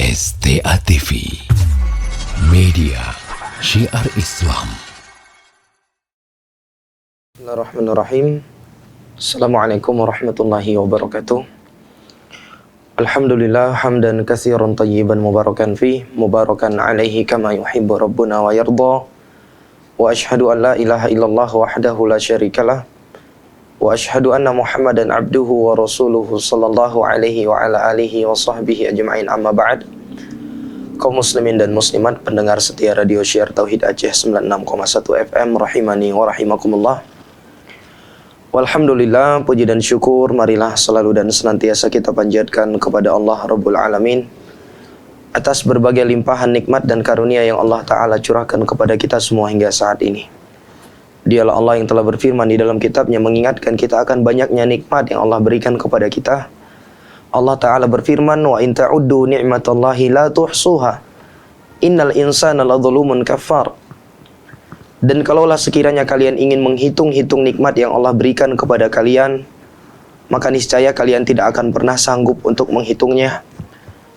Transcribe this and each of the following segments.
STA TV, media syiar Islam. Bismillahirrahmanirrahim. Assalamualaikum warahmatullahi wabarakatuh. Alhamdulillah hamdan katsiran tayyiban mubarakan fi mubarakan alaihi kama yuhibbu rabbuna wa yarda. Wa ashhadu an la ilaha illallah wahdahu la syarikalah. Wa ashhadu anna Muhammadan abduhu wa rasuluhu sallallahu alaihi wa ala alihi wa sahbihi ajma'in, amma ba'd. Kaum muslimin dan muslimat pendengar setia radio syiar Tauhid Aceh 96,1 FM rahimani wa rahimakumullah. Walhamdulillah, puji dan syukur marilah selalu dan senantiasa kita panjatkan kepada Allah Rabbul Alamin atas berbagai limpahan nikmat dan karunia yang Allah Ta'ala curahkan kepada kita semua hingga saat ini. Dialah Allah yang telah berfirman di dalam kitabnya mengingatkan kita akan banyaknya nikmat yang Allah berikan kepada kita. Allah Ta'ala berfirman, wa in ta'uddu ni'matallahi la tuhsuha innal insana ladzalumun kafar. Dan kalaulah sekiranya kalian ingin menghitung-hitung nikmat yang Allah berikan kepada kalian, maka niscaya kalian tidak akan pernah sanggup untuk menghitungnya.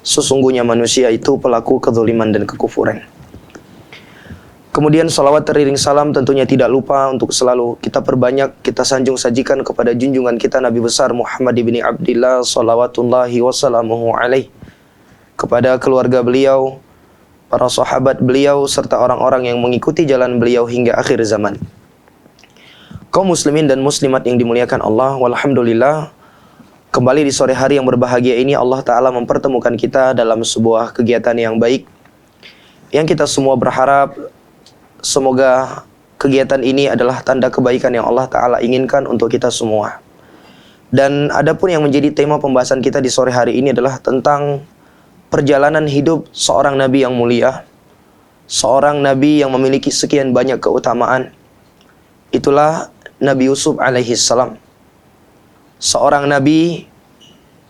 Sesungguhnya manusia itu pelaku kezaliman dan kekufuran. Kemudian salawat teriring salam tentunya tidak lupa untuk selalu kita perbanyak, kita sanjung sajikan kepada junjungan kita Nabi besar Muhammad ibn Abdillah salawatullahi wassalamuhu alaih, kepada keluarga beliau, para sahabat beliau, serta orang-orang yang mengikuti jalan beliau hingga akhir zaman. Kaum muslimin dan muslimat yang dimuliakan Allah, walhamdulillah, kembali di sore hari yang berbahagia ini Allah Ta'ala mempertemukan kita dalam sebuah kegiatan yang baik, yang kita semua berharap semoga kegiatan ini adalah tanda kebaikan yang Allah Ta'ala inginkan untuk kita semua. Dan adapun yang menjadi tema pembahasan kita di sore hari ini adalah tentang perjalanan hidup seorang Nabi yang mulia, seorang Nabi yang memiliki sekian banyak keutamaan. Itulah Nabi Yusuf alaihi salam, seorang Nabi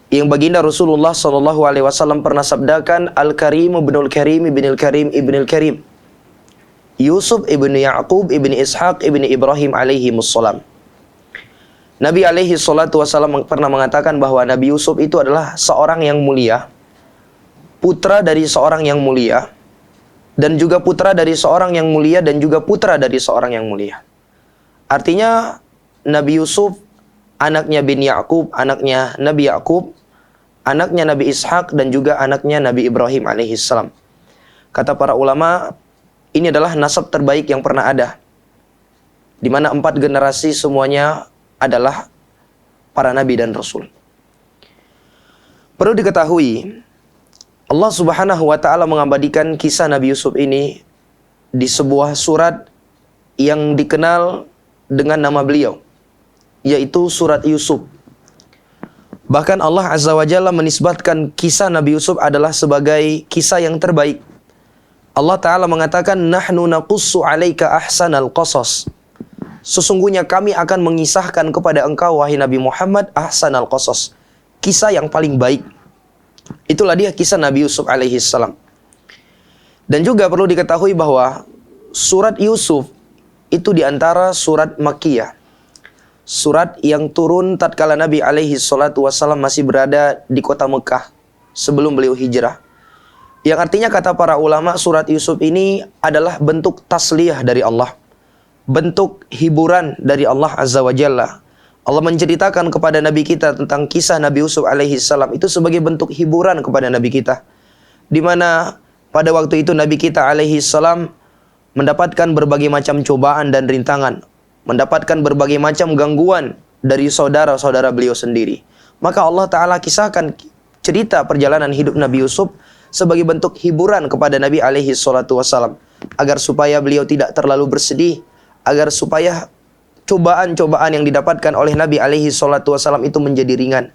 yang baginda Rasulullah SAW pernah sabdakan, Al-Karim ibnul Karim ibnul Karim ibnul Karim, Yusuf ibn Ya'qub ibn Ishaq ibn Ibrahim alaihimussalam. Nabi alaihi salatu wassalam pernah mengatakan bahwa Nabi Yusuf itu adalah seorang yang mulia, putra dari seorang yang mulia, dan juga putra dari seorang yang mulia, dan juga putra dari seorang yang mulia. Artinya Nabi Yusuf anaknya bin Ya'qub, anaknya Nabi Ya'qub, anaknya Nabi Ishaq, dan juga anaknya Nabi Ibrahim alaihissalam. Kata para ulama, ini adalah nasab terbaik yang pernah ada, di mana 4 generasi semuanya adalah para nabi dan rasul. Perlu diketahui, Allah Subhanahu wa Ta'ala mengabadikan kisah Nabi Yusuf ini di sebuah surat yang dikenal dengan nama beliau, yaitu surat Yusuf. Bahkan Allah Azza wa Jalla menisbatkan kisah Nabi Yusuf adalah sebagai kisah yang terbaik. Allah Ta'ala mengatakan, nahnu naqussu alaika ahsanal qasas. Sesungguhnya kami akan mengisahkan kepada engkau, wahai Nabi Muhammad, ahsanal qasas, kisah yang paling baik. Itulah dia kisah Nabi Yusuf alaihi salam. Dan juga perlu diketahui bahwa surat Yusuf itu diantara surat Makkiyah, surat yang turun tatkala Nabi alaihi salatu wassalam masih berada di kota Mekah sebelum beliau hijrah. Yang artinya kata para ulama, surat Yusuf ini adalah bentuk tasliyah dari Allah, bentuk hiburan dari Allah Azza wa Jalla. Allah menceritakan kepada Nabi kita tentang kisah Nabi Yusuf alaihi salam itu sebagai bentuk hiburan kepada Nabi kita, di mana pada waktu itu Nabi kita alaihi salam mendapatkan berbagai macam cobaan dan rintangan, mendapatkan berbagai macam gangguan dari saudara-saudara beliau sendiri. Maka Allah Ta'ala kisahkan cerita perjalanan hidup Nabi Yusuf sebagai bentuk hiburan kepada Nabi alaihi salatu wassalam, agar supaya beliau tidak terlalu bersedih, agar supaya cobaan-cobaan yang didapatkan oleh Nabi alaihi salatu wassalam itu menjadi ringan,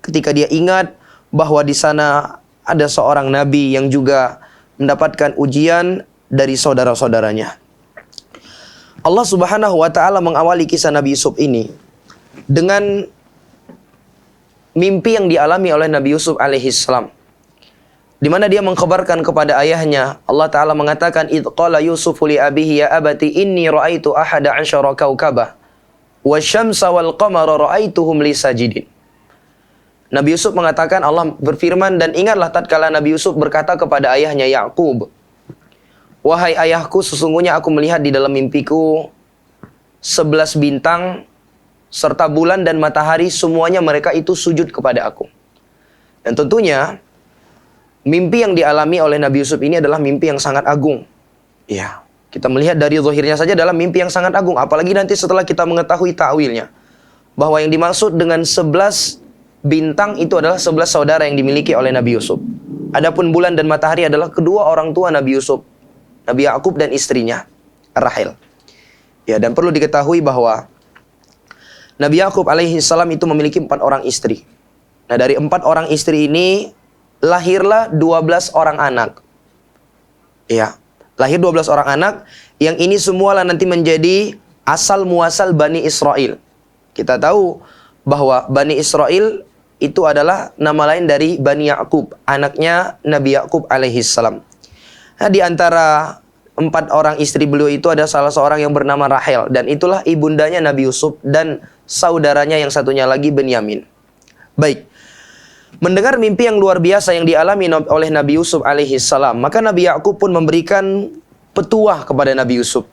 ketika dia ingat bahwa di sana ada seorang Nabi yang juga mendapatkan ujian dari saudara-saudaranya. Allah Subhanahu wa Ta'ala mengawali kisah Nabi Yusuf ini dengan mimpi yang dialami oleh Nabi Yusuf alaihi salam, di mana dia mengkhabarkan kepada ayahnya. Allah Ta'ala mengatakan, idh qala Yusufu li abihi ya abati inni ra'aitu ahada asyara kaukabah wa syamsa wal qamara ra'aituhum li sajidin. Nabi Yusuf mengatakan, Allah berfirman, dan ingatlah tatkala Nabi Yusuf berkata kepada ayahnya Yakub, wahai ayahku, sesungguhnya aku melihat di dalam mimpiku 11 bintang serta bulan dan matahari, semuanya mereka itu sujud kepada aku. Dan tentunya mimpi yang dialami oleh Nabi Yusuf ini adalah mimpi yang sangat agung. Ya, kita melihat dari zahirnya saja dalam mimpi yang sangat agung, apalagi nanti setelah kita mengetahui ta'wilnya, bahwa yang dimaksud dengan 11 bintang itu adalah 11 saudara yang dimiliki oleh Nabi Yusuf. Adapun bulan dan matahari adalah kedua orang tua Nabi Yusuf, Nabi Yakub dan istrinya Rahel. Ya, dan perlu diketahui bahwa Nabi Yakub alaihi salam itu memiliki 4 orang istri. Nah, dari 4 orang istri ini lahirlah 12 orang anak. Ya, lahir 12 orang anak, yang ini semualah nanti menjadi asal muasal Bani Israel. Kita tahu bahwa Bani Israel itu adalah nama lain dari Bani Yakub, anaknya Nabi Yakub alaihi salam. Nah, di antara 4 orang istri beliau itu ada salah seorang yang bernama Rahel, dan itulah ibundanya Nabi Yusuf dan saudaranya yang satunya lagi Benyamin. Baik. Mendengar mimpi yang luar biasa yang dialami oleh Nabi Yusuf alaihi salam, maka Nabi Yakub pun memberikan petuah kepada Nabi Yusuf,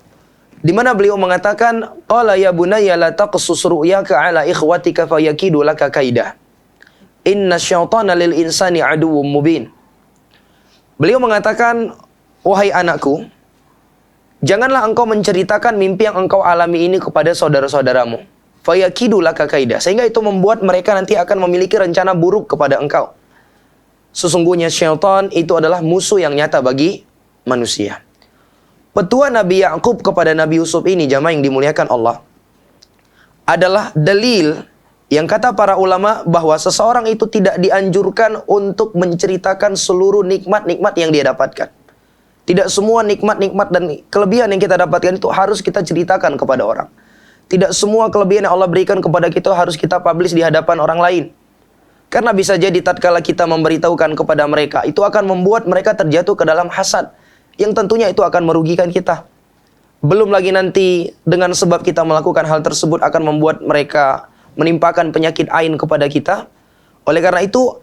di mana beliau mengatakan, qala ya bunayya la taqsus ru'yaka ala ikhwatika fayakidu laka kaidah. Inna syaitana lil insani aduwwum mubin. Beliau mengatakan, wahai anakku, janganlah engkau menceritakan mimpi yang engkau alami ini kepada saudara-saudaramu. Fayakidu laka kaidah, sehingga itu membuat mereka nanti akan memiliki rencana buruk kepada engkau. Sesungguhnya syaitan itu adalah musuh yang nyata bagi manusia. Petua Nabi Yakub kepada Nabi Yusuf ini, jamaah yang dimuliakan Allah, adalah dalil yang kata para ulama bahwa seseorang itu tidak dianjurkan untuk menceritakan seluruh nikmat-nikmat yang dia dapatkan. Tidak semua nikmat-nikmat dan kelebihan yang kita dapatkan itu harus kita ceritakan kepada orang. Tidak semua kelebihan yang Allah berikan kepada kita harus kita publish di hadapan orang lain. Karena bisa jadi tatkala kita memberitahukan kepada mereka, itu akan membuat mereka terjatuh ke dalam hasad, yang tentunya itu akan merugikan kita. Belum lagi nanti dengan sebab kita melakukan hal tersebut akan membuat mereka menimpakan penyakit ain kepada kita. Oleh karena itu,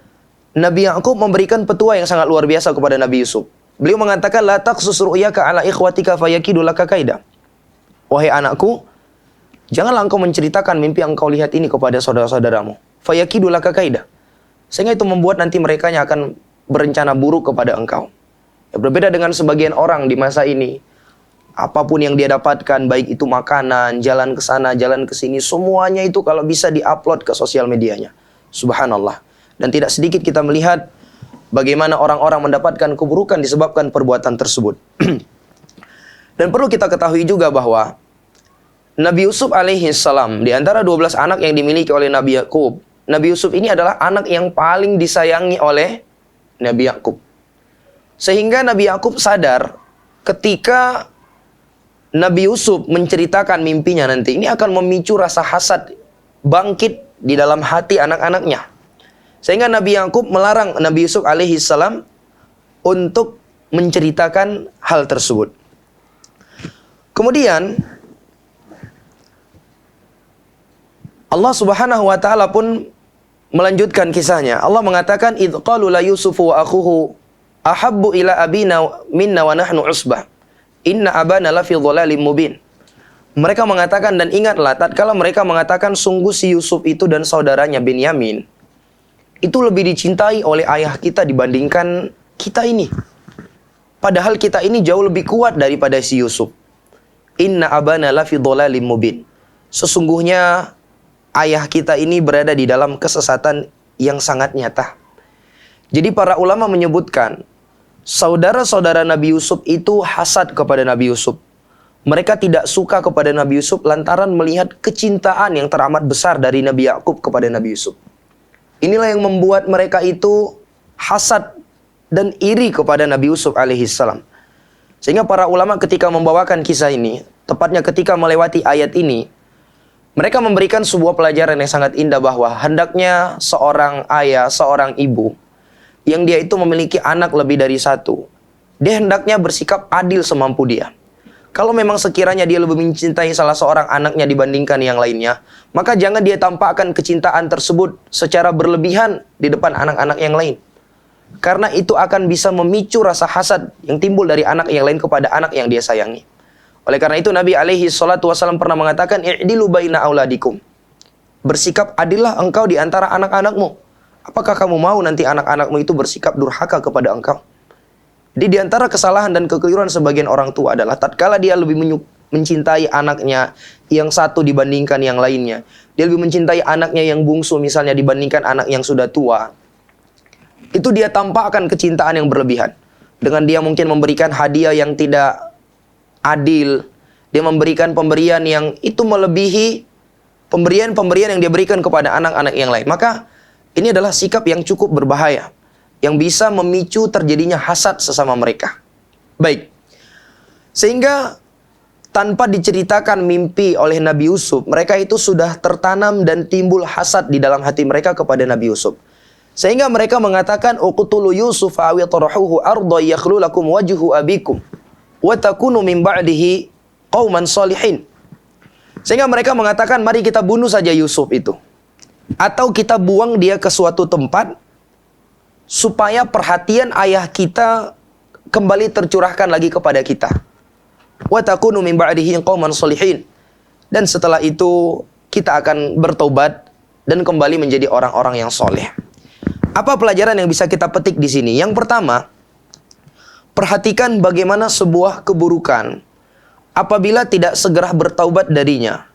Nabi Yakub memberikan petua yang sangat luar biasa kepada Nabi Yusuf. Beliau mengatakan, la taqsus ru'yaka ala ikhwatika fayakidu laka kaidah. Wahai anakku, janganlah engkau menceritakan mimpi yang engkau lihat ini kepada saudara-saudaramu. Fayakidu laka kaidah, sehingga itu membuat nanti mereka akan berencana buruk kepada engkau. Ya, berbeda dengan sebagian orang di masa ini, apapun yang dia dapatkan, baik itu makanan, jalan ke sana, jalan ke sini, semuanya itu kalau bisa diupload ke sosial medianya. Subhanallah. Dan tidak sedikit kita melihat bagaimana orang-orang mendapatkan keburukan disebabkan perbuatan tersebut. Dan perlu kita ketahui juga bahwa Nabi Yusuf alaihi salam, di antara 12 anak yang dimiliki oleh Nabi Yakub, Nabi Yusuf ini adalah anak yang paling disayangi oleh Nabi Yakub. Sehingga Nabi Yakub sadar ketika Nabi Yusuf menceritakan mimpinya nanti, ini akan memicu rasa hasad bangkit di dalam hati anak-anaknya. Sehingga Nabi Yakub melarang Nabi Yusuf alaihi salam untuk menceritakan hal tersebut. Kemudian Allah Subhanahu wa taala pun melanjutkan kisahnya. Allah mengatakan, "Idz qalu la Yusufu wa akhuhu ahabbu ila abina minna wa nahnu usbah. Inna abana lafi dhalalim mubin." Mereka mengatakan, dan ingatlah tatkala mereka mengatakan sungguh si Yusuf itu dan saudaranya Benyamin itu lebih dicintai oleh ayah kita dibandingkan kita ini. Padahal kita ini jauh lebih kuat daripada si Yusuf. Inna abana lafi dhalalim mubin. Sesungguhnya ayah kita ini berada di dalam kesesatan yang sangat nyata. Jadi para ulama menyebutkan saudara-saudara Nabi Yusuf itu hasad kepada Nabi Yusuf. Mereka tidak suka kepada Nabi Yusuf lantaran melihat kecintaan yang teramat besar dari Nabi Yakub kepada Nabi Yusuf. Inilah yang membuat mereka itu hasad dan iri kepada Nabi Yusuf alaihi salam. Sehingga para ulama ketika membawakan kisah ini, tepatnya ketika melewati ayat ini, mereka memberikan sebuah pelajaran yang sangat indah bahwa hendaknya seorang ayah, seorang ibu, yang dia itu memiliki anak lebih dari satu, dia hendaknya bersikap adil semampu dia. Kalau memang sekiranya dia lebih mencintai salah seorang anaknya dibandingkan yang lainnya, maka jangan dia tampakkan kecintaan tersebut secara berlebihan di depan anak-anak yang lain. Karena itu akan bisa memicu rasa hasad yang timbul dari anak yang lain kepada anak yang dia sayangi. Oleh karena itu Nabi alaihi salatu wasallam pernah mengatakan, "I'dilu baina auladikum." Bersikap adillah engkau di antara anak-anakmu. Apakah kamu mau nanti anak-anakmu itu bersikap durhaka kepada engkau? Jadi di antara kesalahan dan kekeliruan sebagian orang tua adalah tatkala dia lebih mencintai anaknya yang satu dibandingkan yang lainnya. Dia lebih mencintai anaknya yang bungsu misalnya dibandingkan anak yang sudah tua. Itu dia tampakkan kecintaan yang berlebihan. Dengan dia mungkin memberikan hadiah yang tidak adil. Dia memberikan pemberian yang itu melebihi pemberian-pemberian yang dia berikan kepada anak-anak yang lain. Maka ini adalah sikap yang cukup berbahaya, yang bisa memicu terjadinya hasad sesama mereka. Baik. Sehingga tanpa diceritakan mimpi oleh Nabi Yusuf, mereka itu sudah tertanam dan timbul hasad di dalam hati mereka kepada Nabi Yusuf. Sehingga mereka mengatakan, "Uqtulu Yusuf aw yatrahuhu arda yakhlu lakum wajhu abikum wa takunu min ba'dihi qauman shalihin." Sehingga mereka mengatakan, mari kita bunuh saja Yusuf itu. Atau kita buang dia ke suatu tempat supaya perhatian ayah kita kembali tercurahkan lagi kepada kita. Wa takunu min ba'dihi qauman shalihin. Dan setelah itu kita akan bertobat dan kembali menjadi orang-orang yang soleh. Apa pelajaran yang bisa kita petik di sini? Yang pertama, perhatikan bagaimana sebuah keburukan apabila tidak segera bertaubat darinya,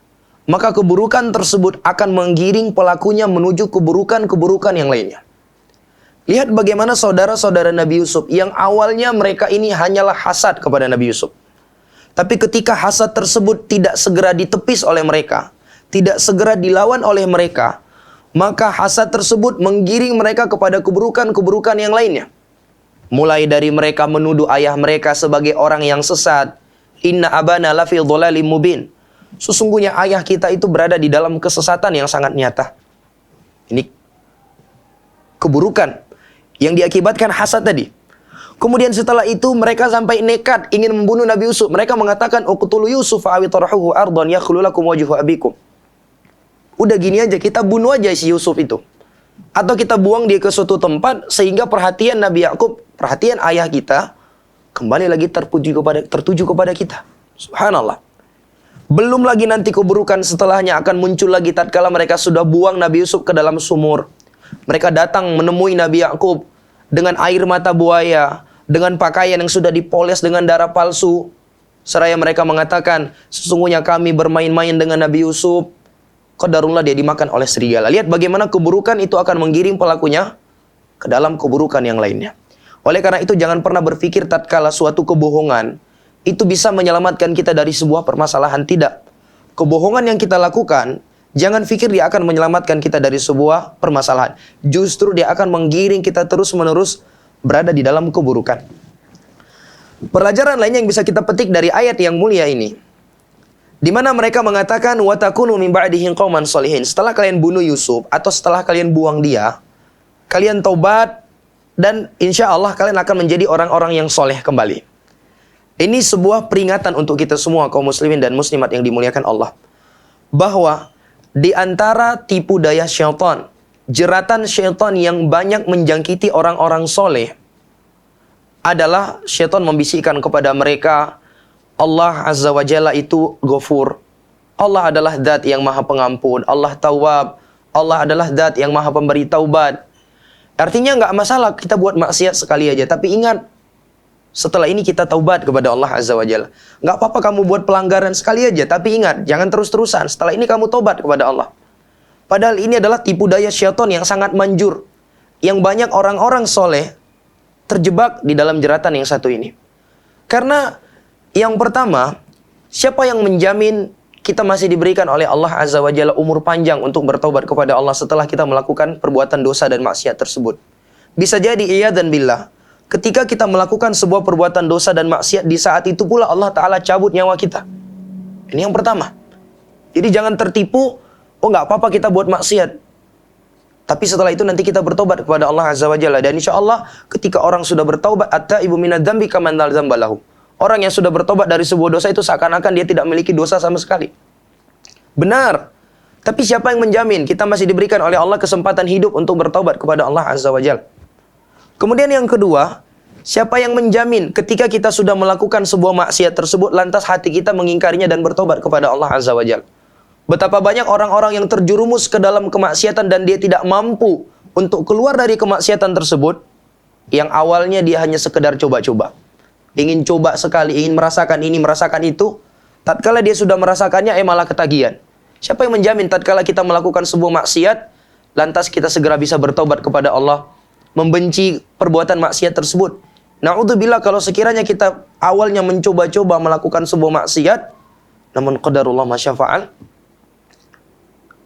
maka keburukan tersebut akan menggiring pelakunya menuju keburukan-keburukan yang lainnya. Lihat bagaimana saudara-saudara Nabi Yusuf yang awalnya mereka ini hanyalah hasad kepada Nabi Yusuf. Tapi ketika hasad tersebut tidak segera ditepis oleh mereka, tidak segera dilawan oleh mereka, maka hasad tersebut menggiring mereka kepada keburukan-keburukan yang lainnya. Mulai dari mereka menuduh ayah mereka sebagai orang yang sesat. Inna abana lafi dhalalim mubin. Sesungguhnya ayah kita itu berada di dalam kesesatan yang sangat nyata. Ini keburukan yang diakibatkan hasad tadi. Kemudian setelah itu mereka sampai nekat ingin membunuh Nabi Yusuf. Mereka mengatakan, "Uqtulu Yusuf aw tarhuhu ardan yakhlu lakum wajhu abikum." Udah gini aja, kita bunuh aja si Yusuf itu. Atau kita buang dia ke suatu tempat sehingga perhatian Nabi Yakub, perhatian ayah kita kembali lagi tertuju kepada kita. Subhanallah. Belum lagi nanti keburukan setelahnya akan muncul lagi tatkala mereka sudah buang Nabi Yusuf ke dalam sumur. Mereka datang menemui Nabi Yakub dengan air mata buaya, dengan pakaian yang sudah dipoles dengan darah palsu. Seraya mereka mengatakan, sesungguhnya kami bermain-main dengan Nabi Yusuf. Qadarullah dia dimakan oleh serigala. Lihat bagaimana keburukan itu akan menggiring pelakunya ke dalam keburukan yang lainnya. Oleh karena itu jangan pernah berpikir tatkala suatu kebohongan itu bisa menyelamatkan kita dari sebuah permasalahan. Tidak. Kebohongan yang kita lakukan, jangan pikir dia akan menyelamatkan kita dari sebuah permasalahan. Justru dia akan menggiring kita terus-menerus berada di dalam keburukan. Pelajaran lainnya yang bisa kita petik dari ayat yang mulia ini, di mana mereka mengatakan, wa takunu min ba'dihi qauman shalihin. Setelah kalian bunuh Yusuf atau setelah kalian buang dia, kalian taubat dan insya Allah kalian akan menjadi orang-orang yang soleh kembali. Ini sebuah peringatan untuk kita semua kaum muslimin dan muslimat yang dimuliakan Allah, bahwa di antara tipu daya syaitan, jeratan syaitan yang banyak menjangkiti orang-orang soleh adalah syaitan membisikkan kepada mereka, Allah Azza wa Jalla itu Ghafur. Allah adalah zat yang maha pengampun. Allah Tawwab. Allah adalah zat yang maha pemberi taubat. Artinya nggak masalah kita buat maksiat sekali aja. Tapi ingat, setelah ini kita taubat kepada Allah Azza wa Jalla. Nggak apa-apa kamu buat pelanggaran sekali aja. Tapi ingat, jangan terus-terusan. Setelah ini kamu taubat kepada Allah. Padahal ini adalah tipu daya syaitan yang sangat manjur. Yang banyak orang-orang soleh terjebak di dalam jeratan yang satu ini. Karena yang pertama, siapa yang menjamin kita masih diberikan oleh Allah Azza wa Jalla umur panjang untuk bertaubat kepada Allah setelah kita melakukan perbuatan dosa dan maksiat tersebut? Bisa jadi iyadzan billah, ketika kita melakukan sebuah perbuatan dosa dan maksiat, di saat itu pula Allah Ta'ala cabut nyawa kita. Ini yang pertama. Jadi jangan tertipu, oh nggak apa-apa kita buat maksiat, tapi setelah itu nanti kita bertobat kepada Allah Azza wa Jalla. Dan insya Allah ketika orang sudah bertaubat, at-taibu minadz dzambi kaman la dzamba lahu. Orang yang sudah bertobat dari sebuah dosa itu seakan-akan dia tidak memiliki dosa sama sekali. Benar. Tapi siapa yang menjamin kita masih diberikan oleh Allah kesempatan hidup untuk bertobat kepada Allah Azza wa Jalla? Kemudian yang kedua, siapa yang menjamin ketika kita sudah melakukan sebuah maksiat tersebut, lantas hati kita mengingkarinya dan bertobat kepada Allah Azza wa Jalla? Betapa banyak orang-orang yang terjerumus ke dalam kemaksiatan dan dia tidak mampu untuk keluar dari kemaksiatan tersebut, yang awalnya dia hanya sekedar coba-coba. Ingin coba sekali, ingin merasakan ini, merasakan itu. Tatkala dia sudah merasakannya, malah ketagihan. Siapa yang menjamin tatkala kita melakukan sebuah maksiat, lantas kita segera bisa bertobat kepada Allah, membenci perbuatan maksiat tersebut? Na'udzubillah, kalau sekiranya kita awalnya mencoba-coba melakukan sebuah maksiat, namun qadarullah masyafa'al,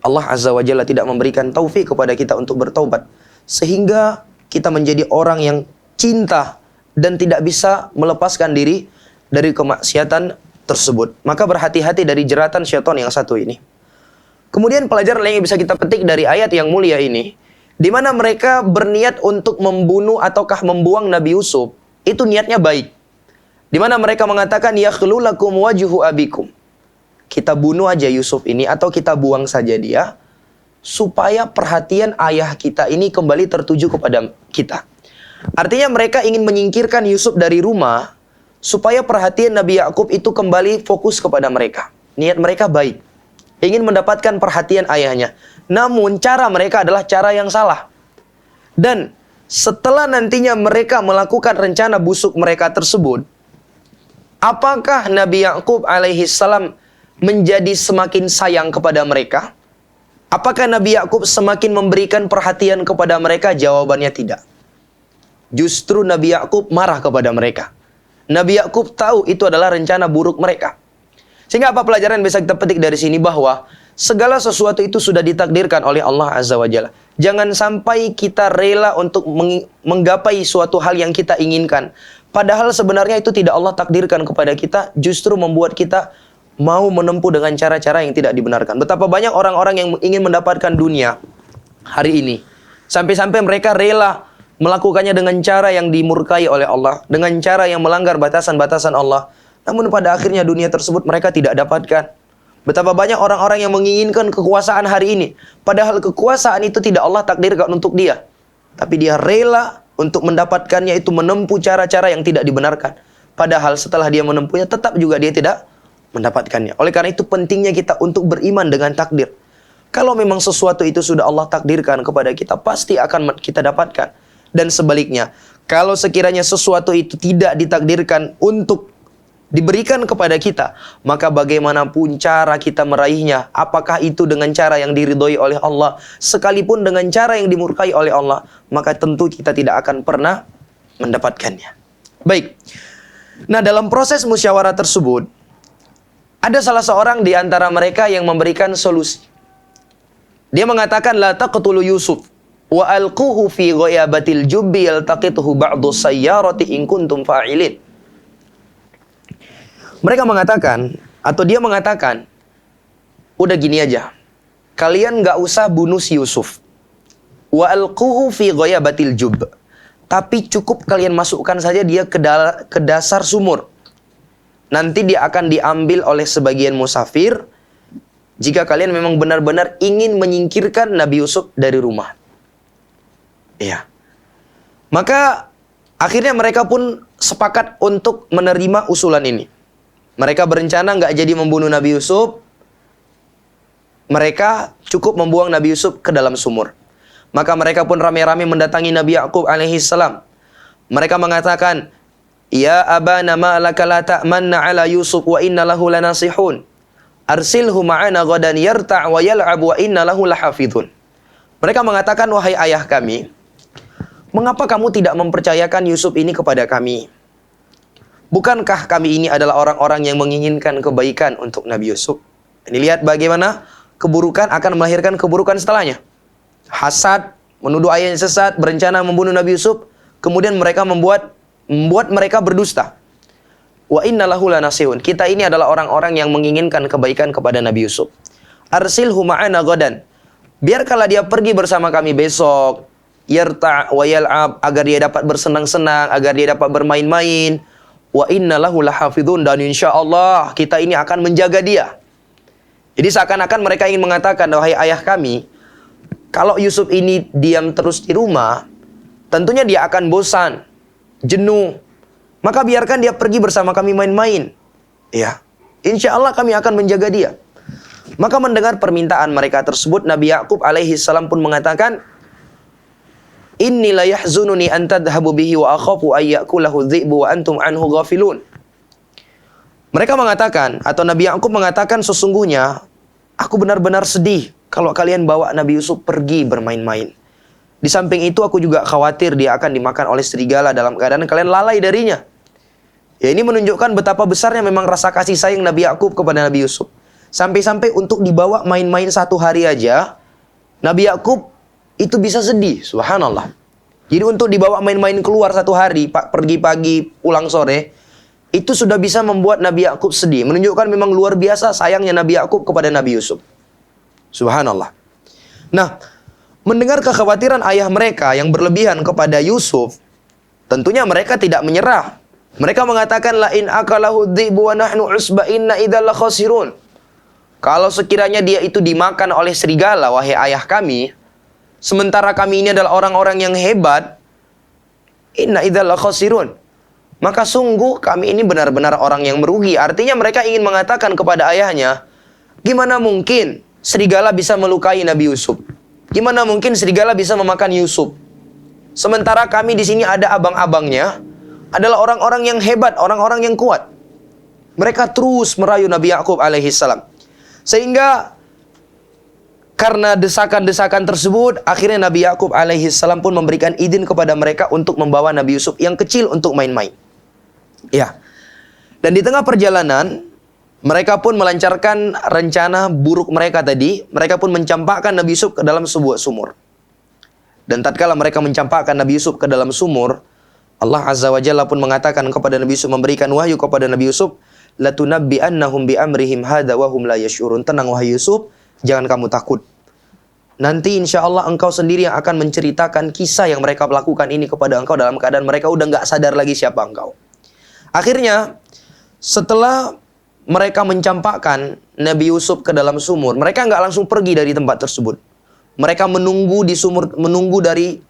Allah Azza wa Jalla tidak memberikan taufik kepada kita untuk bertaubat, sehingga kita menjadi orang yang cinta dan tidak bisa melepaskan diri dari kemaksiatan tersebut. Maka berhati-hati dari jeratan syaitan yang satu ini. Kemudian pelajaran lain yang bisa kita petik dari ayat yang mulia ini, di mana mereka berniat untuk membunuh ataukah membuang Nabi Yusuf, itu niatnya baik. Di mana mereka mengatakan, yakhlu lakum wajhu abikum. Kita bunuh aja Yusuf ini atau kita buang saja dia, supaya perhatian ayah kita ini kembali tertuju kepada kita. Artinya mereka ingin menyingkirkan Yusuf dari rumah, supaya perhatian Nabi Yakub itu kembali fokus kepada mereka. Niat mereka baik, ingin mendapatkan perhatian ayahnya. Namun cara mereka adalah cara yang salah. Dan setelah nantinya mereka melakukan rencana busuk mereka tersebut, apakah Nabi Yakub alaihi salam menjadi semakin sayang kepada mereka? Apakah Nabi Yakub semakin memberikan perhatian kepada mereka? Jawabannya tidak. Justru Nabi Yakub marah kepada mereka. Nabi Yakub tahu itu adalah rencana buruk mereka. Sehingga apa pelajaran yang bisa kita petik dari sini? Bahwa segala sesuatu itu sudah ditakdirkan oleh Allah Azza wa Jalla. Jangan sampai kita rela untuk menggapai suatu hal yang kita inginkan, padahal sebenarnya itu tidak Allah takdirkan kepada kita, justru membuat kita mau menempuh dengan cara-cara yang tidak dibenarkan. Betapa banyak orang-orang yang ingin mendapatkan dunia hari ini, sampai-sampai mereka rela melakukannya dengan cara yang dimurkai oleh Allah, dengan cara yang melanggar batasan-batasan Allah. Namun pada akhirnya dunia tersebut mereka tidak dapatkan. Betapa banyak orang-orang yang menginginkan kekuasaan hari ini, padahal kekuasaan itu tidak Allah takdirkan untuk dia. Tapi dia rela untuk mendapatkannya itu menempuh cara-cara yang tidak dibenarkan. Padahal setelah dia menempuhnya tetap juga dia tidak mendapatkannya. Oleh karena itu pentingnya kita untuk beriman dengan takdir. Kalau memang sesuatu itu sudah Allah takdirkan kepada kita, pasti akan kita dapatkan. Dan sebaliknya, kalau sekiranya sesuatu itu tidak ditakdirkan untuk diberikan kepada kita, maka bagaimanapun cara kita meraihnya, apakah itu dengan cara yang diridhoi oleh Allah, sekalipun dengan cara yang dimurkai oleh Allah, maka tentu kita tidak akan pernah mendapatkannya. Baik. Nah, dalam proses musyawarah tersebut, ada salah seorang di antara mereka yang memberikan solusi. Dia mengatakan, la taqtulu Yusuf wa alquhu fi ghayabatil jubbi yaltaqituhu ba'du sayyarati in kuntum fa'ilin. Mereka mengatakan, atau dia mengatakan, udah gini aja, kalian gak usah bunuh si Yusuf. Wa alquhu fi ghayabatil jubb. Tapi cukup kalian masukkan saja dia ke dasar sumur. Nanti dia akan diambil oleh sebagian musafir jika kalian memang benar-benar ingin menyingkirkan Nabi Yusuf dari rumah. Ya. Maka akhirnya mereka pun sepakat untuk menerima usulan ini. Mereka berencana nggak jadi membunuh Nabi Yusuf. Mereka cukup membuang Nabi Yusuf ke dalam sumur. Maka mereka pun rame-rame mendatangi Nabi Yakub alaihi salam. Mereka mengatakan, ya abana ma laka la ta'manna ala Yusuf wa inna lahu lanasihun. Arsilhu ma'ana ghadan yarta' wa yal'ab wa inna lahu lahafidhun. Mereka mengatakan, wahai ayah kami, mengapa kamu tidak mempercayakan Yusuf ini kepada kami? Bukankah kami ini adalah orang-orang yang menginginkan kebaikan untuk Nabi Yusuf? Ini lihat bagaimana keburukan akan melahirkan keburukan setelahnya. Hasad, menuduh ayahnya sesat, berencana membunuh Nabi Yusuf. Kemudian mereka membuat mereka berdusta. Wa inna lahu lanasihun. Kita ini adalah orang-orang yang menginginkan kebaikan kepada Nabi Yusuf. Arsilhu ma'ana ghadan. Biarkanlah dia pergi bersama kami besok. Yarta' wa yal'ab, agar dia dapat bersenang-senang, agar dia dapat bermain-main. wa inna lahu lahafidhun, dan insya Allah kita ini akan menjaga dia. Jadi seakan-akan mereka ingin mengatakan, wahai ayah kami, kalau Yusuf ini diam terus di rumah, tentunya dia akan bosan, jenuh. Maka biarkan dia pergi bersama kami main-main. Ya, insya Allah kami akan menjaga dia. Maka mendengar permintaan mereka tersebut, Nabi Yakub alaihi salam pun mengatakan, Inni la yahzununi an tadhhabu bihi wa akhafu ay ya'kulahu dhi'bu wa antum anhu ghafilun. Mereka mengatakan, atau Nabi Yakub mengatakan, sesungguhnya aku benar-benar sedih kalau kalian bawa Nabi Yusuf pergi bermain-main. Di samping itu aku juga khawatir dia akan dimakan oleh serigala dalam keadaan kalian lalai darinya. Ya, ini menunjukkan betapa besarnya memang rasa kasih sayang Nabi Yakub kepada Nabi Yusuf. Sampai-sampai untuk dibawa main-main satu hari aja, Nabi Yakub itu bisa sedih, subhanallah. Jadi untuk dibawa main-main keluar satu hari, pergi pagi, pulang sore, itu sudah bisa membuat Nabi Yakub sedih. Menunjukkan memang luar biasa sayangnya Nabi Yakub kepada Nabi Yusuf. Subhanallah. Nah, mendengar kekhawatiran ayah mereka yang berlebihan kepada Yusuf, tentunya mereka tidak menyerah. Mereka mengatakan, la in akalahu dhi'bu wa nahnu usba inna idzal khasirun. Kalau sekiranya dia itu dimakan oleh serigala, wahai ayah kami, sementara kami ini adalah orang-orang yang hebat, inna idzal khasirun, maka sungguh kami ini benar-benar orang yang merugi. Artinya mereka ingin mengatakan kepada ayahnya, gimana mungkin serigala bisa melukai Nabi Yusuf? Gimana mungkin serigala bisa memakan Yusuf? Sementara kami di sini ada abang-abangnya, adalah orang-orang yang hebat, orang-orang yang kuat. Mereka terus merayu Nabi Yakub alaihi salam. Sehingga karena desakan-desakan tersebut, akhirnya Nabi Yakub alaihi salam pun memberikan izin kepada mereka untuk membawa Nabi Yusuf yang kecil untuk main-main. Ya. Dan di tengah perjalanan, mereka pun melancarkan rencana buruk mereka tadi. Mereka pun mencampakkan Nabi Yusuf ke dalam sebuah sumur. Dan tatkala mereka mencampakkan Nabi Yusuf ke dalam sumur, Allah Azza wa Jalla pun mengatakan kepada Nabi Yusuf, memberikan wahyu kepada Nabi Yusuf, latunabbi'annahum bi'amrihim hadza wa hum la yash'urun. Tenang wahai Yusuf, jangan kamu takut. Nanti insya Allah engkau sendiri yang akan menceritakan kisah yang mereka lakukan ini kepada engkau dalam keadaan mereka udah nggak sadar lagi siapa engkau. Akhirnya, setelah mereka mencampakkan Nabi Yusuf ke dalam sumur, mereka nggak langsung pergi dari tempat tersebut. Mereka menunggu di sumur, menunggu dari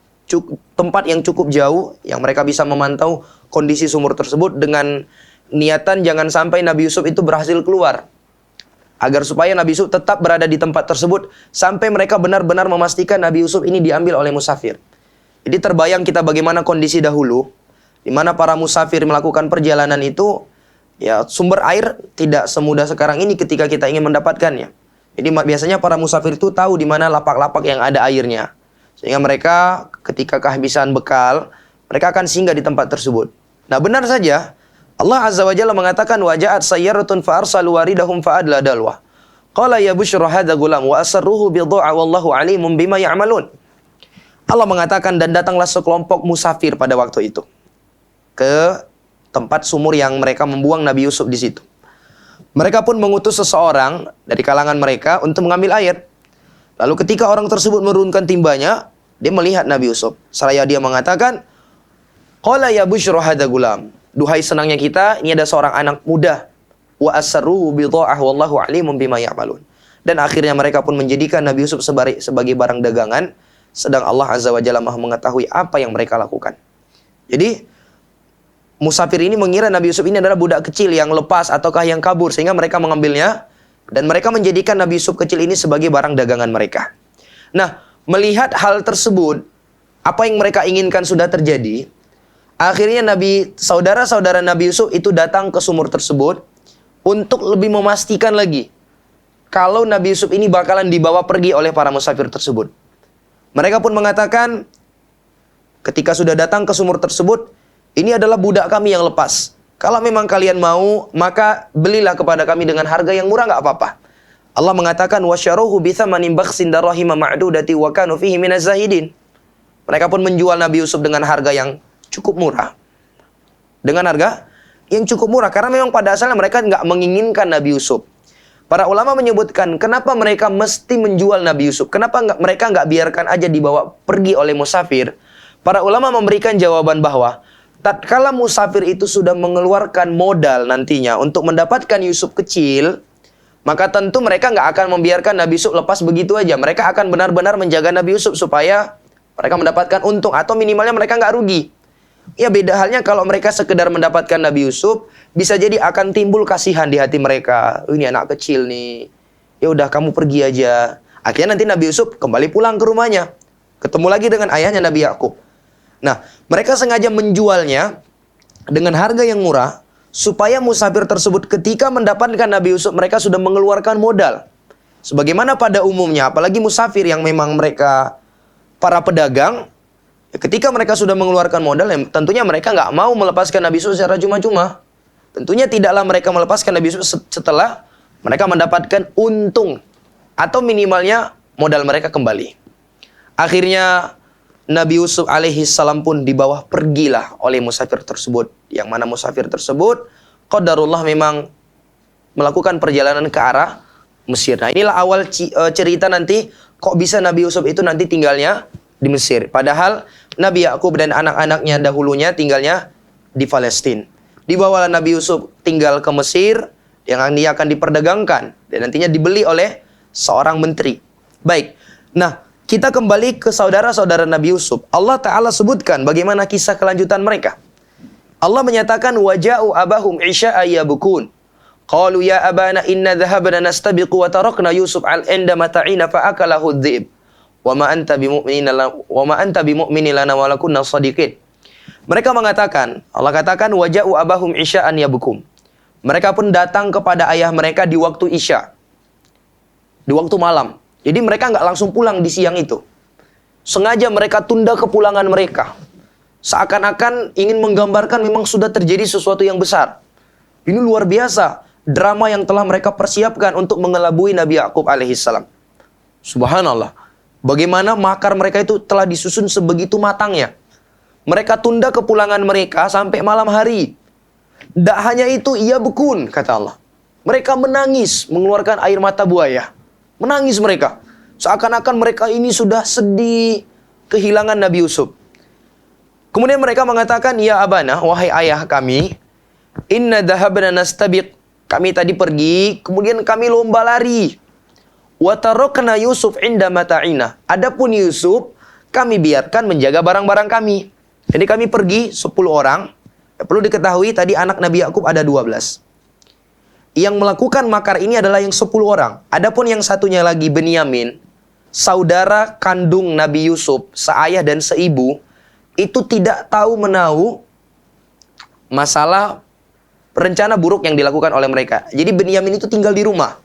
tempat yang cukup jauh, yang mereka bisa memantau kondisi sumur tersebut dengan niatan jangan sampai Nabi Yusuf itu berhasil keluar. Agar supaya Nabi Yusuf tetap berada di tempat tersebut sampai mereka benar-benar memastikan Nabi Yusuf ini diambil oleh musafir. Jadi terbayang kita bagaimana kondisi dahulu, di mana para musafir melakukan perjalanan itu, ya sumber air tidak semudah sekarang ini ketika kita ingin mendapatkannya. Jadi biasanya para musafir itu tahu di mana lapak-lapak yang ada airnya. Sehingga mereka ketika kehabisan bekal, mereka akan singgah di tempat tersebut. Nah benar saja, Allah Azza wa Jalla mengatakan, waja'at sayyaratun fa'arsalu waridahum fa'adla dalwa. Qala ya bushra hadha gulam wa asarruhu bidha'a wallahu alimun bima ya'malun. Allah mengatakan, dan datanglah sekelompok musafir pada waktu itu ke tempat sumur yang mereka membuang Nabi Yusuf di situ. Mereka pun mengutus seseorang dari kalangan mereka untuk mengambil air. Lalu ketika orang tersebut menurunkan timbanya, dia melihat Nabi Yusuf. Seraya dia mengatakan, qala ya bushra hadza gulam. Duhai senangnya kita, ini ada seorang anak muda. Wa asarruhu bidha'ah wallahu alimun bima ya'malun. Dan akhirnya mereka pun menjadikan Nabi Yusuf sebagai barang dagangan, sedang Allah Azza wa Jalla Maha mengetahui apa yang mereka lakukan. Jadi musafir ini mengira Nabi Yusuf ini adalah budak kecil yang lepas ataukah yang kabur, sehingga mereka mengambilnya dan mereka menjadikan Nabi Yusuf kecil ini sebagai barang dagangan mereka. Nah, melihat hal tersebut, apa yang mereka inginkan sudah terjadi. Akhirnya saudara-saudara Nabi Yusuf itu datang ke sumur tersebut untuk lebih memastikan lagi kalau Nabi Yusuf ini bakalan dibawa pergi oleh para musafir tersebut. Mereka pun mengatakan, ketika sudah datang ke sumur tersebut, ini adalah budak kami yang lepas. Kalau memang kalian mau, maka belilah kepada kami dengan harga yang murah, nggak apa-apa. Allah mengatakan, wasyaruhu bithamanin bakhsin darahima ma'dudati wa kanu fihi minaz zahidin. Mereka pun menjual Nabi Yusuf dengan harga yang cukup murah. Dengan harga yang cukup murah. Karena memang pada asalnya mereka nggak menginginkan Nabi Yusuf. Para ulama menyebutkan, kenapa mereka mesti menjual Nabi Yusuf? Kenapa mereka nggak biarkan aja dibawa pergi oleh musafir? Para ulama memberikan jawaban bahwa tatkala musafir itu sudah mengeluarkan modal nantinya untuk mendapatkan Yusuf kecil, maka tentu mereka nggak akan membiarkan Nabi Yusuf lepas begitu aja. Mereka akan benar-benar menjaga Nabi Yusuf supaya mereka mendapatkan untung atau minimalnya mereka nggak rugi. Ya beda halnya kalau mereka sekedar mendapatkan Nabi Yusuf, bisa jadi akan timbul kasihan di hati mereka. Ini anak kecil nih. Ya udah kamu pergi aja. Akhirnya nanti Nabi Yusuf kembali pulang ke rumahnya. Ketemu lagi dengan ayahnya Nabi Yakub. Nah, mereka sengaja menjualnya dengan harga yang murah supaya musafir tersebut ketika mendapatkan Nabi Yusuf mereka sudah mengeluarkan modal. Sebagaimana pada umumnya, apalagi musafir yang memang mereka para pedagang, ketika mereka sudah mengeluarkan modal, tentunya mereka nggak mau melepaskan Nabi Yusuf secara cuma-cuma. Tentunya tidaklah mereka melepaskan Nabi Yusuf setelah mereka mendapatkan untung atau minimalnya modal mereka kembali. Akhirnya Nabi Yusuf alaihi salam pun dibawa pergilah oleh musafir tersebut. Yang mana musafir tersebut qadarullah memang melakukan perjalanan ke arah Mesir. Nah, inilah awal cerita nanti kok bisa Nabi Yusuf itu nanti tinggalnya di Mesir. Padahal Nabi Yakub dan anak-anaknya dahulunya tinggalnya di Palestina. Dibawalah Nabi Yusuf tinggal ke Mesir yang dia akan diperdagangkan dan nantinya dibeli oleh seorang menteri. Baik. Nah, kita kembali ke saudara-saudara Nabi Yusuf. Allah Ta'ala sebutkan bagaimana kisah kelanjutan mereka. Allah menyatakan, waja'u abahum isya'a yabukun. Qalu ya abana inna dhahabna nastabiqu wa tarakna Yusuf al-inda mata'ina fa'akalahu dhib. Wa ma anta bimu'minin lana wa lakunna sadiqin. Mereka mengatakan, Allah katakan, waja'u abahum isya'an yabukum. Mereka pun datang kepada ayah mereka di waktu isya. Di waktu malam. Jadi mereka nggak langsung pulang di siang itu. Sengaja mereka tunda kepulangan mereka. Seakan-akan ingin menggambarkan memang sudah terjadi sesuatu yang besar. Ini luar biasa. Drama yang telah mereka persiapkan untuk mengelabui Nabi Yakub alaihissalam. Subhanallah. Bagaimana makar mereka itu telah disusun sebegitu matangnya. Mereka tunda kepulangan mereka sampai malam hari. Tidak hanya itu, ia bukun, kata Allah. Mereka menangis, mengeluarkan air mata buaya. Menangis mereka. Seakan-akan mereka ini sudah sedih kehilangan Nabi Yusuf. Kemudian mereka mengatakan, ya abana, wahai ayah kami, inna dhahabna nastabiq. Kami tadi pergi, kemudian kami lomba lari. Wa tarakna Yusuf inda mata'ina. Adapun Yusuf, kami biarkan menjaga barang-barang kami. Jadi kami pergi 10 orang. Perlu diketahui tadi anak Nabi Yakub ada 12. Yang melakukan makar ini adalah yang 10 orang. Adapun yang satunya lagi Benyamin, saudara kandung Nabi Yusuf, seayah dan seibu, itu tidak tahu menahu masalah rencana buruk yang dilakukan oleh mereka. Jadi Benyamin itu tinggal di rumah.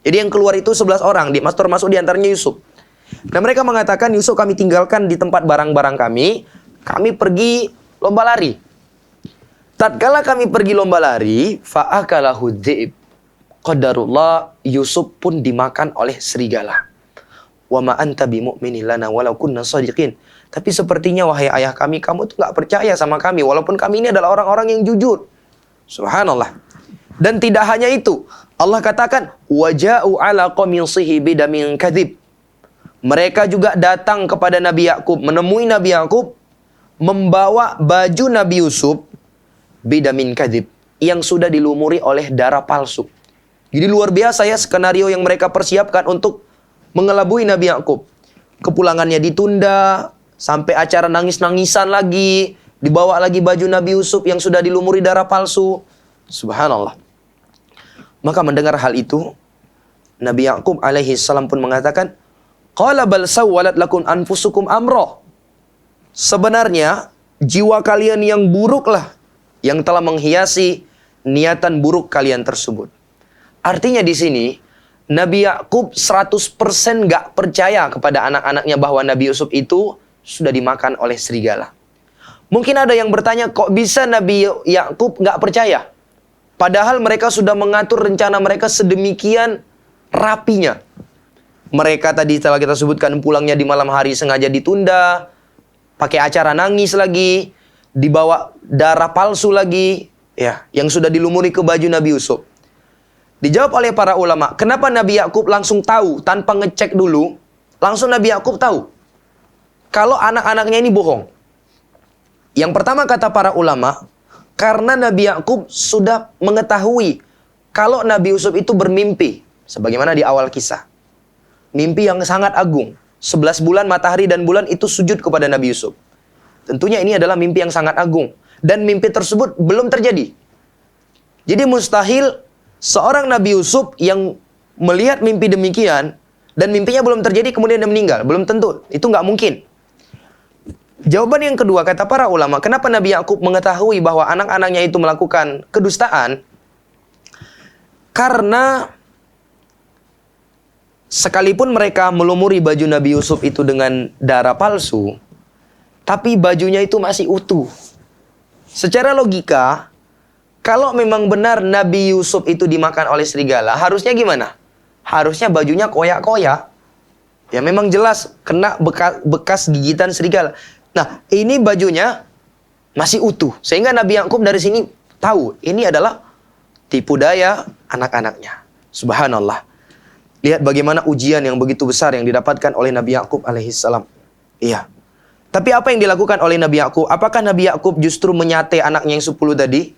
Jadi yang keluar itu 11 orang, termasuk diantaranya Yusuf. Dan mereka mengatakan, Yusuf kami tinggalkan di tempat barang-barang kami pergi lomba lari. Tatkala kami pergi lomba lari, fa'akalahu dhi'ib. Qadarullah, Yusuf pun dimakan oleh serigala. Wa ma anta bimu'minin lana walau kunna shadiqin. Tapi sepertinya wahai ayah kami, kamu tuh nggak percaya sama kami walaupun kami ini adalah orang-orang yang jujur. Subhanallah. Dan tidak hanya itu, Allah katakan waja'u ala qamisihi bidamin kadzib. Mereka juga datang kepada Nabi Yakub, menemui Nabi Yakub membawa baju Nabi Yusuf bidamin kadzib yang sudah dilumuri oleh darah palsu. Jadi luar biasa ya skenario yang mereka persiapkan untuk mengelabui Nabi Yakub. Kepulangannya ditunda sampai acara nangis-nangisan lagi, dibawa lagi baju Nabi Yusuf yang sudah dilumuri darah palsu. Subhanallah. Maka mendengar hal itu, Nabi Yakub alaihi salam pun mengatakan, qala bal sawwalat lakum anfusukum amra. Sebenarnya jiwa kalian yang buruklah yang telah menghiasi niatan buruk kalian tersebut. Artinya di sini, Nabi Yakub 100% gak percaya kepada anak-anaknya bahwa Nabi Yusuf itu sudah dimakan oleh serigala. Mungkin ada yang bertanya, kok bisa Nabi Yakub gak percaya? Padahal mereka sudah mengatur rencana mereka sedemikian rapinya. Mereka tadi telah kita sebutkan pulangnya di malam hari sengaja ditunda, pakai acara nangis lagi, dibawa darah palsu lagi, ya, yang sudah dilumuri ke baju Nabi Yusuf. Dijawab oleh para ulama, kenapa Nabi Yakub langsung tahu tanpa ngecek dulu? Langsung Nabi Yakub tahu kalau anak-anaknya ini bohong. Yang pertama kata para ulama, karena Nabi Yakub sudah mengetahui kalau Nabi Yusuf itu bermimpi. Sebagaimana di awal kisah. Mimpi yang sangat agung. 11 bulan matahari dan bulan itu sujud kepada Nabi Yusuf. Tentunya ini adalah mimpi yang sangat agung. Dan mimpi tersebut belum terjadi. Jadi mustahil seorang Nabi Yusuf yang melihat mimpi demikian, dan mimpinya belum terjadi kemudian dia meninggal. Belum tentu. Itu nggak mungkin. Jawaban yang kedua, kata para ulama, kenapa Nabi Yakub mengetahui bahwa anak-anaknya itu melakukan kedustaan? Karena sekalipun mereka melumuri baju Nabi Yusuf itu dengan darah palsu, tapi bajunya itu masih utuh. Secara logika, kalau memang benar Nabi Yusuf itu dimakan oleh serigala, harusnya gimana? Harusnya bajunya koyak-koyak. Ya memang jelas kena bekas gigitan serigala. Nah, ini bajunya masih utuh. Sehingga Nabi Yakub dari sini tahu ini adalah tipu daya anak-anaknya. Subhanallah. Lihat bagaimana ujian yang begitu besar yang didapatkan oleh Nabi Yakub alaihissalam. Iya. Tapi apa yang dilakukan oleh Nabi Yakub? Apakah Nabi Yakub justru menyate anaknya yang 10 tadi?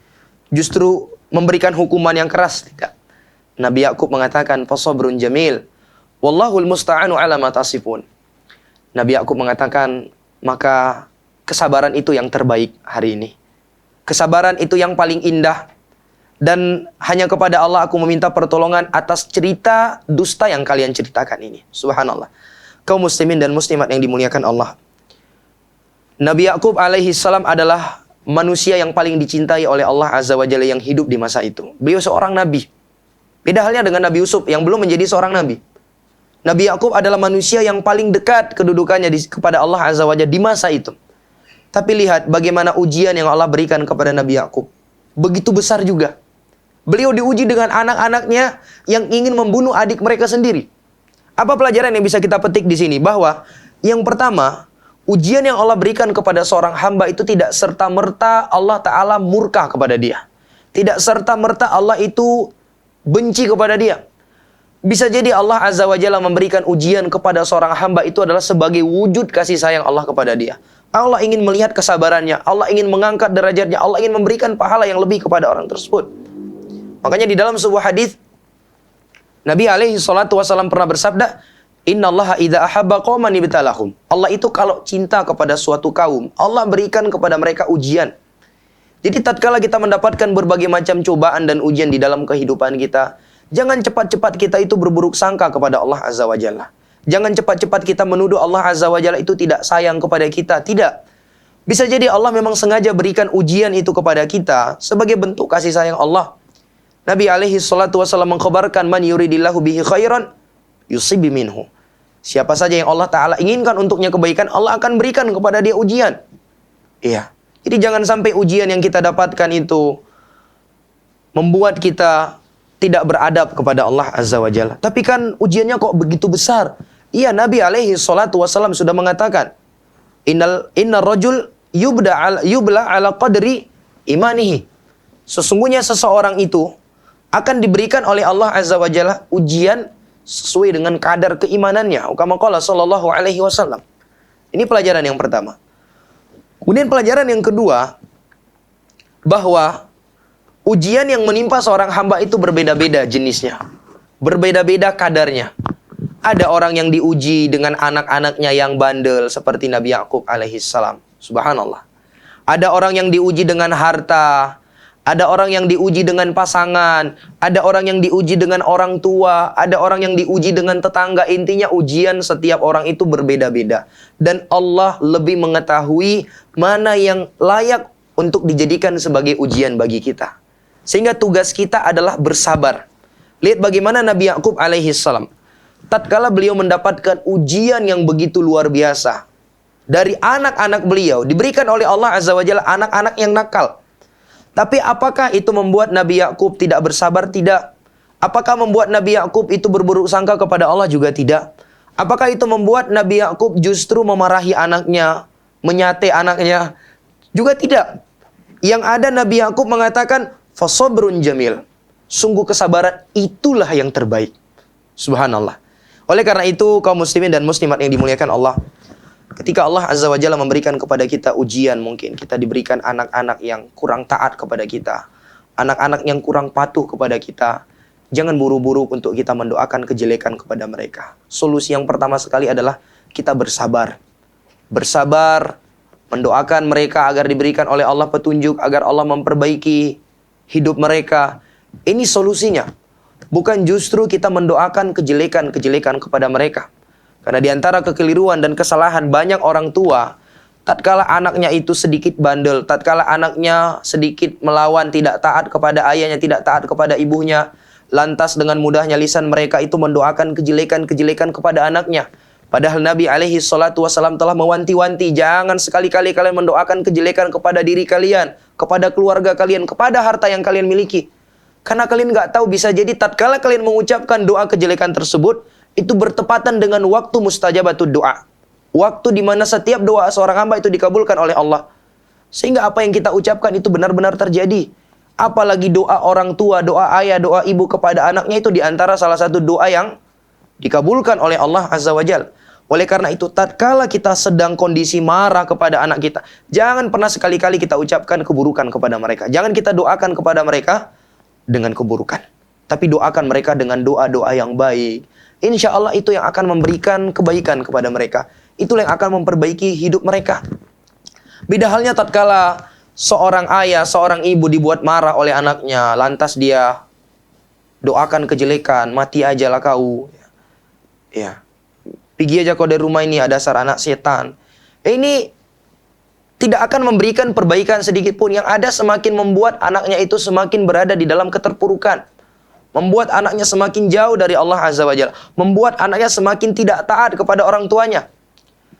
Justru memberikan hukuman yang keras? Tidak. Nabi Yakub mengatakan, "Fasabrun jamil. Wallahul musta'anu ala ma tasifun." Nabi Yakub mengatakan, maka kesabaran itu yang terbaik hari ini. Kesabaran itu yang paling indah. Dan hanya kepada Allah aku meminta pertolongan atas cerita dusta yang kalian ceritakan ini. Subhanallah. Kaum muslimin dan muslimat yang dimuliakan Allah. Nabi Yakub alaihi salam adalah manusia yang paling dicintai oleh Allah Azza wa Jalla yang hidup di masa itu. Beliau seorang nabi. Beda halnya dengan Nabi Yusuf yang belum menjadi seorang nabi. Nabi Yakub adalah manusia yang paling dekat kedudukannya kepada Allah Azza wa Jalla di masa itu. Tapi lihat bagaimana ujian yang Allah berikan kepada Nabi Yakub. Begitu besar juga. Beliau diuji dengan anak-anaknya yang ingin membunuh adik mereka sendiri. Apa pelajaran yang bisa kita petik di sini? Bahwa yang pertama, ujian yang Allah berikan kepada seorang hamba itu tidak serta-merta Allah Ta'ala murka kepada dia. Tidak serta-merta Allah itu benci kepada dia. Bisa jadi Allah Azza wa Jalla memberikan ujian kepada seorang hamba itu adalah sebagai wujud kasih sayang Allah kepada dia. Allah ingin melihat kesabarannya, Allah ingin mengangkat derajatnya, Allah ingin memberikan pahala yang lebih kepada orang tersebut. Makanya di dalam sebuah hadis Nabi alaihi salatu wasallam pernah bersabda, "Innallaha idza ahabba qauman ibtalahum." Allah itu kalau cinta kepada suatu kaum, Allah berikan kepada mereka ujian. Jadi tatkala kita mendapatkan berbagai macam cobaan dan ujian di dalam kehidupan kita, jangan cepat-cepat kita itu berburuk sangka kepada Allah Azza wa Jalla. Jangan cepat-cepat kita menuduh Allah Azza wa Jalla itu tidak sayang kepada kita. Tidak. Bisa jadi Allah memang sengaja berikan ujian itu kepada kita sebagai bentuk kasih sayang Allah. Nabi alaihi salatu wasallam mengkhabarkan, "Man yuridillahu bihi khairan yusibi minhu." Siapa saja yang Allah Ta'ala inginkan untuknya kebaikan, Allah akan berikan kepada dia ujian. Iya. Jadi jangan sampai ujian yang kita dapatkan itu membuat kita tidak beradab kepada Allah Azza wa Jalla. Tapi kan ujiannya kok begitu besar. Iya, Nabi alaihi salatu wasallam sudah mengatakan, Inna rajul yubla ala qadri imanihi. Sesungguhnya seseorang itu akan diberikan oleh Allah Azza wa Jalla ujian sesuai dengan kadar keimanannya. Kama qala sallallahu alaihi wasallam. Ini pelajaran yang pertama. Kemudian pelajaran yang kedua, bahwa ujian yang menimpa seorang hamba itu berbeda-beda jenisnya. Berbeda-beda kadarnya. Ada orang yang diuji dengan anak-anaknya yang bandel seperti Nabi Yakub alaihi salam. Subhanallah. Ada orang yang diuji dengan harta. Ada orang yang diuji dengan pasangan. Ada orang yang diuji dengan orang tua. Ada orang yang diuji dengan tetangga. Intinya ujian setiap orang itu berbeda-beda. Dan Allah lebih mengetahui mana yang layak untuk dijadikan sebagai ujian bagi kita. Sehingga tugas kita adalah bersabar. Lihat bagaimana Nabi Yakub alaihi salam. Tatkala beliau mendapatkan ujian yang begitu luar biasa. Dari anak-anak beliau. Diberikan oleh Allah Azza wa Jalla anak-anak yang nakal. Tapi apakah itu membuat Nabi Yakub tidak bersabar? Tidak. Apakah membuat Nabi Yakub itu berburuk sangka kepada Allah? Juga tidak. Apakah itu membuat Nabi Yakub justru memarahi anaknya, menyate anaknya? Juga tidak. Yang ada Nabi Yakub mengatakan, "Fasabrun jamil." Sungguh kesabaran itulah yang terbaik. Subhanallah. Oleh karena itu, kaum muslimin dan muslimat yang dimuliakan Allah, ketika Allah Azza wa Jalla memberikan kepada kita ujian, mungkin kita diberikan anak-anak yang kurang taat kepada kita, anak-anak yang kurang patuh kepada kita, jangan buru-buru untuk kita mendoakan kejelekan kepada mereka. Solusi yang pertama sekali adalah kita bersabar. Bersabar, mendoakan mereka agar diberikan oleh Allah petunjuk, agar Allah memperbaiki hidup mereka. Ini solusinya. Bukan justru kita mendoakan kejelekan-kejelekan kepada mereka. Karena di antara kekeliruan dan kesalahan banyak orang tua, tatkala anaknya itu sedikit bandel, tatkala anaknya sedikit melawan, tidak taat kepada ayahnya, tidak taat kepada ibunya, lantas dengan mudahnya lisan mereka itu mendoakan kejelekan-kejelekan kepada anaknya. Padahal Nabi alaihi salatu wasallam telah mewanti-wanti, jangan sekali-kali kalian mendoakan kejelekan kepada diri kalian, kepada keluarga kalian, kepada harta yang kalian miliki. Karena kalian nggak tahu, bisa jadi tatkala kalian mengucapkan doa kejelekan tersebut, itu bertepatan dengan waktu mustajabatud doa. Waktu di mana setiap doa seorang hamba itu dikabulkan oleh Allah. Sehingga apa yang kita ucapkan itu benar-benar terjadi. Apalagi doa orang tua, doa ayah, doa ibu kepada anaknya itu diantara salah satu doa yang dikabulkan oleh Allah Azza wa Jalla. Oleh karena itu, tatkala kita sedang kondisi marah kepada anak kita, jangan pernah sekali-kali kita ucapkan keburukan kepada mereka. Jangan kita doakan kepada mereka dengan keburukan. Tapi doakan mereka dengan doa-doa yang baik. Insya Allah itu yang akan memberikan kebaikan kepada mereka. Itulah yang akan memperbaiki hidup mereka. Beda halnya tatkala seorang ayah, seorang ibu dibuat marah oleh anaknya, lantas dia doakan kejelekan, mati ajalah kau. Ya, pergi aja kau dari rumah ini, ada dasar anak setan. Ini tidak akan memberikan perbaikan sedikit pun. Yang ada semakin membuat anaknya itu semakin berada di dalam keterpurukan. Membuat anaknya semakin jauh dari Allah Azza wa Jalla. Membuat anaknya semakin tidak taat kepada orang tuanya.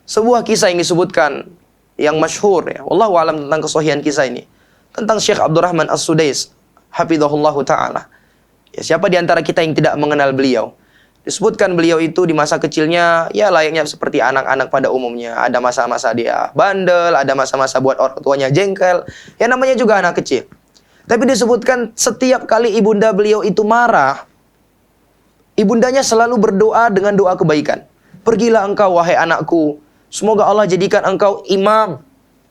Sebuah kisah yang disebutkan, yang masyhur, ya, wallahu a'lam, tentang kesahihan kisah ini. Tentang Syekh Abdurrahman As-Sudais, hafizahullahu ta'ala. Ya, siapa di antara kita yang tidak mengenal beliau? Disebutkan beliau itu di masa kecilnya, ya layaknya seperti anak-anak pada umumnya. Ada masa-masa dia bandel, ada masa-masa buat orang tuanya jengkel. Ya namanya juga anak kecil. Tapi disebutkan setiap kali ibunda beliau itu marah, ibundanya selalu berdoa dengan doa kebaikan. Pergilah engkau wahai anakku, semoga Allah jadikan engkau imam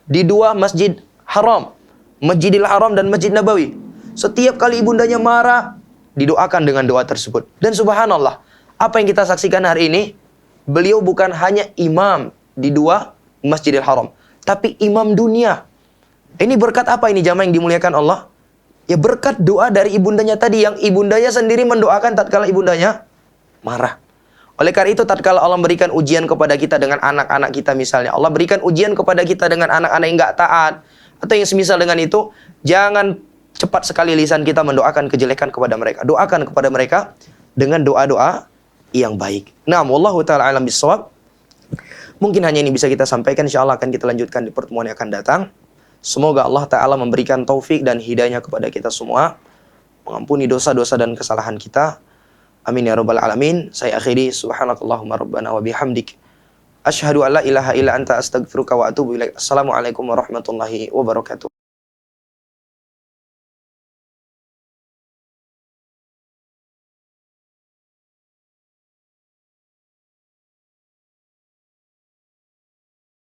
di dua masjid haram, Masjidil Haram dan Masjid Nabawi. Setiap kali ibundanya marah, didoakan dengan doa tersebut. Dan subhanallah, apa yang kita saksikan hari ini, beliau bukan hanya imam di dua Masjidil Haram, tapi imam dunia. Ini berkat apa ini jamaah yang dimuliakan Allah? Ya berkat doa dari ibundanya tadi, yang ibundanya sendiri mendoakan tatkala ibundanya marah. Oleh karena itu, tatkala Allah berikan ujian kepada kita dengan anak-anak kita misalnya, Allah berikan ujian kepada kita dengan anak-anak yang nggak taat, atau yang semisal dengan itu, jangan cepat sekali lisan kita mendoakan kejelekan kepada mereka. Doakan kepada mereka dengan doa-doa yang baik. Nah, wallahu ta'ala alam bisawab. Mungkin hanya ini bisa kita sampaikan, insyaallah akan kita lanjutkan di pertemuan yang akan datang. Semoga Allah Ta'ala memberikan taufik dan hidayahnya kepada kita semua, mengampuni dosa-dosa dan kesalahan kita. Amin ya rabbal alamin. Saya akhiri, subhanakallahumma rabbana wa bihamdik, asyhadu an la ilaha illa anta astaghfiruka wa atubu ilaik. Assalamualaikum warahmatullahi wabarakatuh.